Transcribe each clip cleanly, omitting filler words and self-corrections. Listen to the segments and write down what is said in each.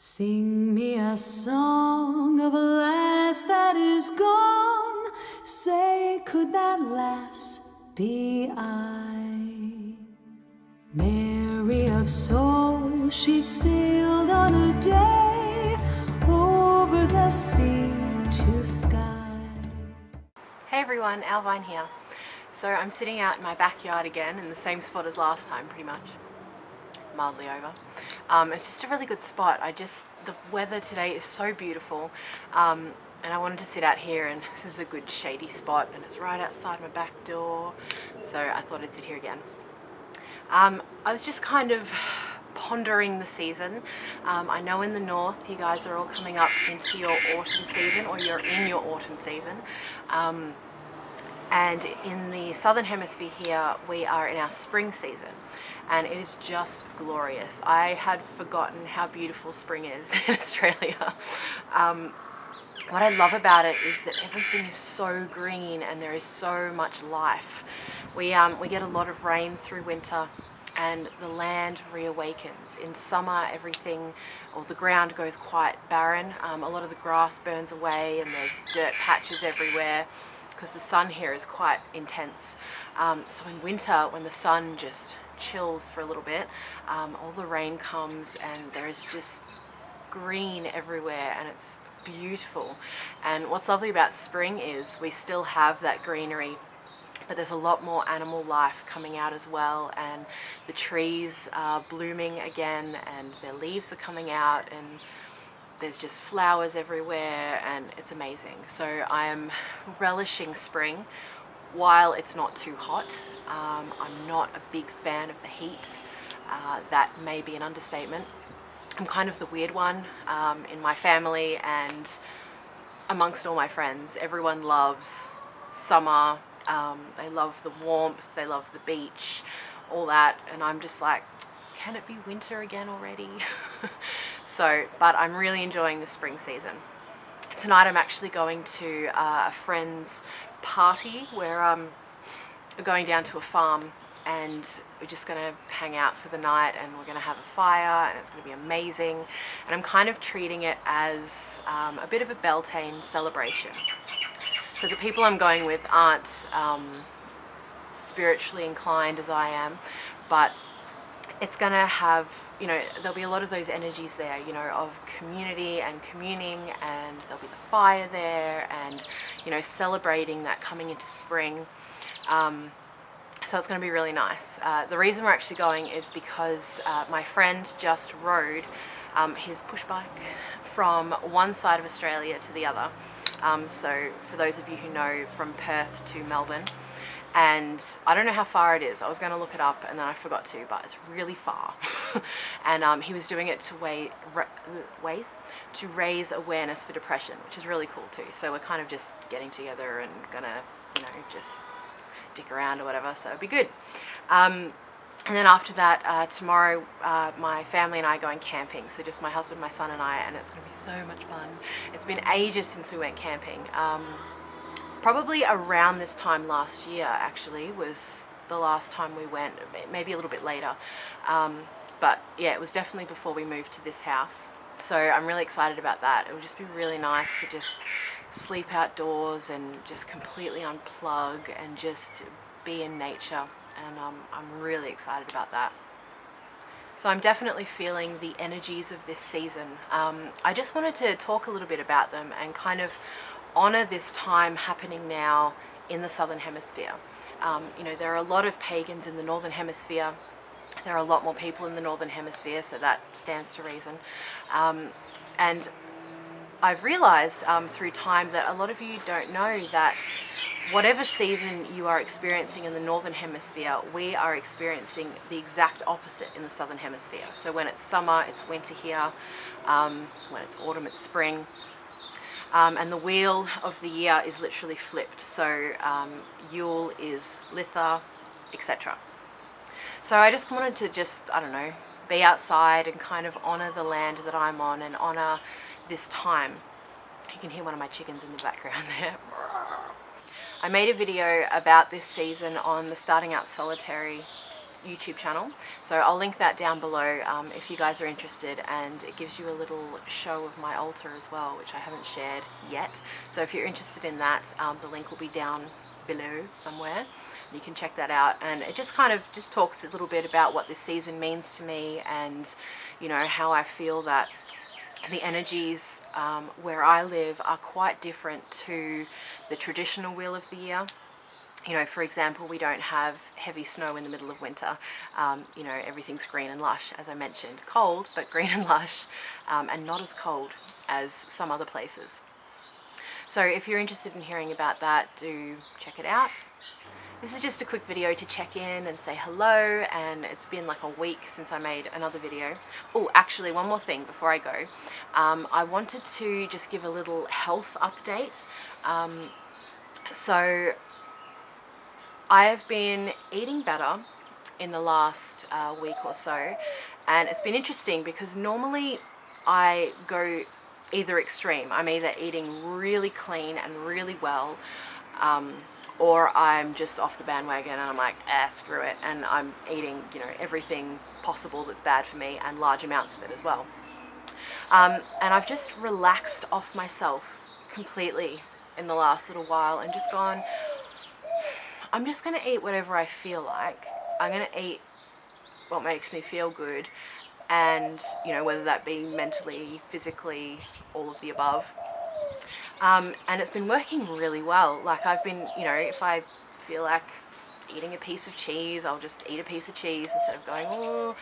Sing me a song of a lass that is gone. Say, could that lass be I? Mary of soul, she sailed on a day over the sea to sky. Hey everyone, Owlvine here. So I'm sitting out in my backyard again in the same spot as last time, pretty much. Mildly over. It's just a really good spot. The weather today is so beautiful, and I wanted to sit out here, and this is a good shady spot and it's right outside my back door, so I thought I'd sit here again. I was just kind of pondering the season. I know in the north you guys are all coming up into your autumn season, or you're in your autumn season. And in the southern hemisphere here, we are in our spring season, and it is just glorious. I had forgotten how beautiful spring is in Australia. What I love about it is that everything is so green and there is so much life. We get a lot of rain through winter, and the land reawakens. In summer, the ground goes quite barren. A lot of the grass burns away and there's dirt patches everywhere, because the sun here is quite intense. So in winter, when the sun just chills for a little bit, all the rain comes and there is just green everywhere, and it's beautiful. And what's lovely about spring is we still have that greenery, but there's a lot more animal life coming out as well, and the trees are blooming again and their leaves are coming out, and there's just flowers everywhere, and it's amazing. So I am relishing spring while it's not too hot. I'm not a big fan of the heat. That may be an understatement. I'm kind of the weird one in my family and amongst all my friends. Everyone loves summer. They love the warmth, they love the beach, all that, and I'm just like, can it be winter again already? But I'm really enjoying the spring season. Tonight I'm actually going to a friend's party where we're going down to a farm, and we're just going to hang out for the night, and we're going to have a fire, and it's going to be amazing. And I'm kind of treating it as a bit of a Beltane celebration. So the people I'm going with aren't spiritually inclined as I am, but it's going to have, there'll be a lot of those energies there, of community and communing, and there'll be the fire there, and, celebrating that coming into spring. So it's going to be really nice. The reason we're actually going is because my friend just rode his push bike from one side of Australia to the other. So for those of you who know, from Perth to Melbourne, and I don't know how far it is. I was going to look it up and then I forgot to, but it's really far. And he was doing it to raise awareness for depression, which is really cool too. So we're kind of just getting together and gonna, just dick around or whatever, so it'll be good. And then after that, tomorrow, my family and I are going camping. So just my husband, my son and I, and it's going to be so much fun. It's been ages since we went camping. Probably around this time last year, actually, was the last time we went, maybe a little bit later. But yeah, it was definitely before we moved to this house. So I'm really excited about that. It would just be really nice to just sleep outdoors and just completely unplug and just be in nature. And I'm really excited about that. So I'm definitely feeling the energies of this season. I just wanted to talk a little bit about them and kind of honor this time happening now in the southern hemisphere. There are a lot of pagans in the northern hemisphere. There are a lot more people in the northern hemisphere, so that stands to reason. And I've realized through time that a lot of you don't know that whatever season you are experiencing in the northern hemisphere, we are experiencing the exact opposite in the southern hemisphere. So when it's summer, it's winter here. When it's autumn, it's spring. And the wheel of the year is literally flipped. So Yule is Litha, etc. So I just wanted to be outside and kind of honor the land that I'm on and honor this time. You can hear one of my chickens in the background there. I made a video about this season on the Starting Out Solitary YouTube channel. So I'll link that down below if you guys are interested, and it gives you a little show of my altar as well, which I haven't shared yet. So if you're interested in that, the link will be down below somewhere. You can check that out, and it just kind of just talks a little bit about what this season means to me, and you know, how I feel that the energies where I live are quite different to the traditional wheel of the year. You know, for example, we don't have heavy snow in the middle of winter. You know, everything's green and lush, as I mentioned. Cold, but green and lush, and not as cold as some other places. So if you're interested in hearing about that, do check it out. This is just a quick video to check in and say hello, and it's been like a week since I made another video. Oh, actually, one more thing before I go. I wanted to just give a little health update. So I've been eating better in the last week or so, and it's been interesting because normally I go either extreme. I'm either eating really clean and really well, or I'm just off the bandwagon and I'm like, screw it, and I'm eating, you know, everything possible that's bad for me, and large amounts of it as well. And I've just relaxed off myself completely in the last little while and just gone, I'm just going to eat whatever I feel like. I'm going to eat what makes me feel good, and, you know, whether that be mentally, physically, all of the above. And it's been working really well. Like, I've been, you know, if I feel like eating a piece of cheese, I'll just eat a piece of cheese instead of going, oh,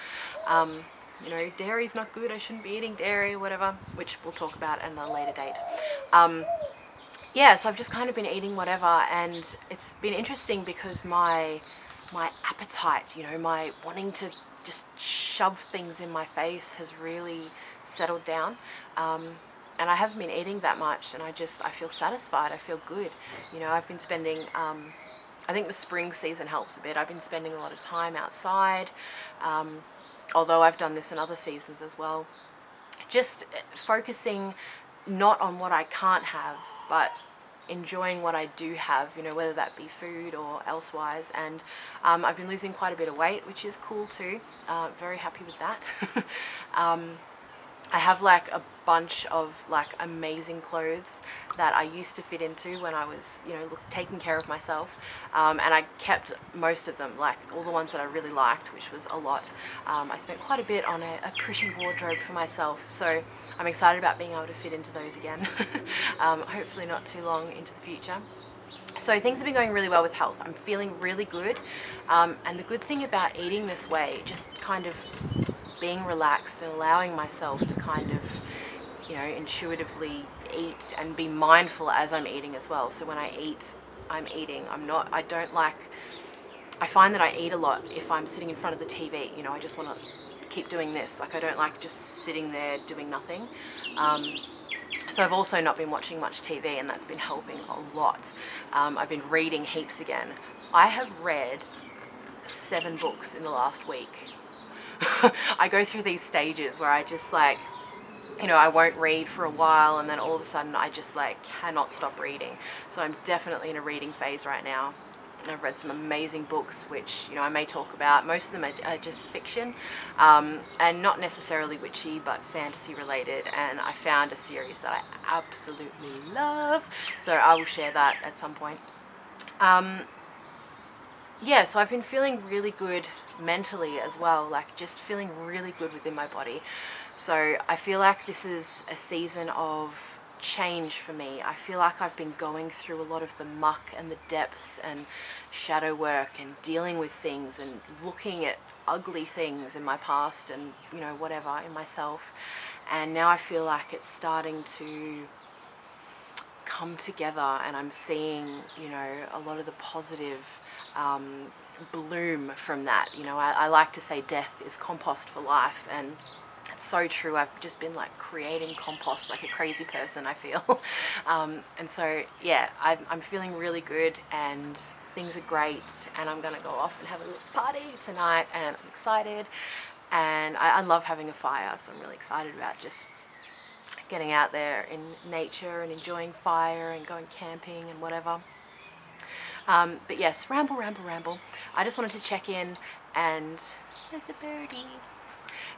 you know, dairy's not good, I shouldn't be eating dairy, or whatever, which we'll talk about at a later date. Yeah, so I've just kind of been eating whatever, and it's been interesting because my appetite, you know, my wanting to just shove things in my face has really settled down. And I haven't been eating that much, and I feel satisfied, I feel good. You know, I've been spending, I think the spring season helps a bit. I've been spending a lot of time outside, although I've done this in other seasons as well. Just focusing not on what I can't have, but enjoying what I do have, you know, whether that be food or elsewise. And I've been losing quite a bit of weight, which is cool too. Very happy with that. I have like a bunch of like amazing clothes that I used to fit into when I was, you know, taking care of myself, and I kept most of them, like all the ones that I really liked, which was a lot. I spent quite a bit on a pretty wardrobe for myself, so I'm excited about being able to fit into those again. Hopefully not too long into the future. So things have been going really well with health. I'm feeling really good, and the good thing about eating this way, just kind of being relaxed and allowing myself to kind of, you know, intuitively eat and be mindful as I'm eating as well. So when I eat, I'm eating. I find that I eat a lot if I'm sitting in front of the TV. You know, I just want to keep doing this. Like, I don't like just sitting there doing nothing. So I've also not been watching much TV, and that's been helping a lot. I've been reading heaps again. I have read 7 books in the last week. I go through these stages where I just like, you know, I won't read for a while, and then all of a sudden I just like cannot stop reading. So I'm definitely in a reading phase right now. I've read some amazing books, which, you know, I may talk about. Most of them are just fiction, and not necessarily witchy, but fantasy related. And I found a series that I absolutely love, so I will share that at some point. Yeah, so I've been feeling really good mentally as well, like just feeling really good within my body. So I feel like this is a season of change for me. I feel like I've been going through a lot of the muck and the depths and shadow work and dealing with things and looking at ugly things in my past and, you know, whatever in myself. And now I feel like it's starting to come together, and I'm seeing, you know, a lot of the positive bloom from that. You know, I like to say death is compost for life, and it's so true. I've just been like creating compost like a crazy person, I feel. And so yeah, I'm feeling really good, and things are great, and I'm gonna go off and have a little party tonight, and I'm excited. And I love having a fire, so I'm really excited about just getting out there in nature and enjoying fire and going camping and whatever. But yes, ramble. I just wanted to check in and there's the birdie.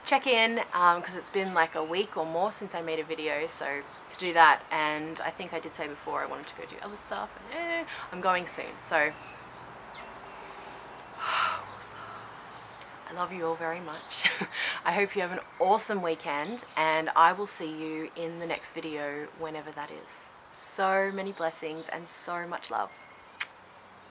Check in because it's been like a week or more since I made a video, so to do that, and I think I did say before I wanted to go do other stuff, and I'm going soon, so I love you all very much. I hope you have an awesome weekend, and I will see you in the next video whenever that is. So many blessings and so much love.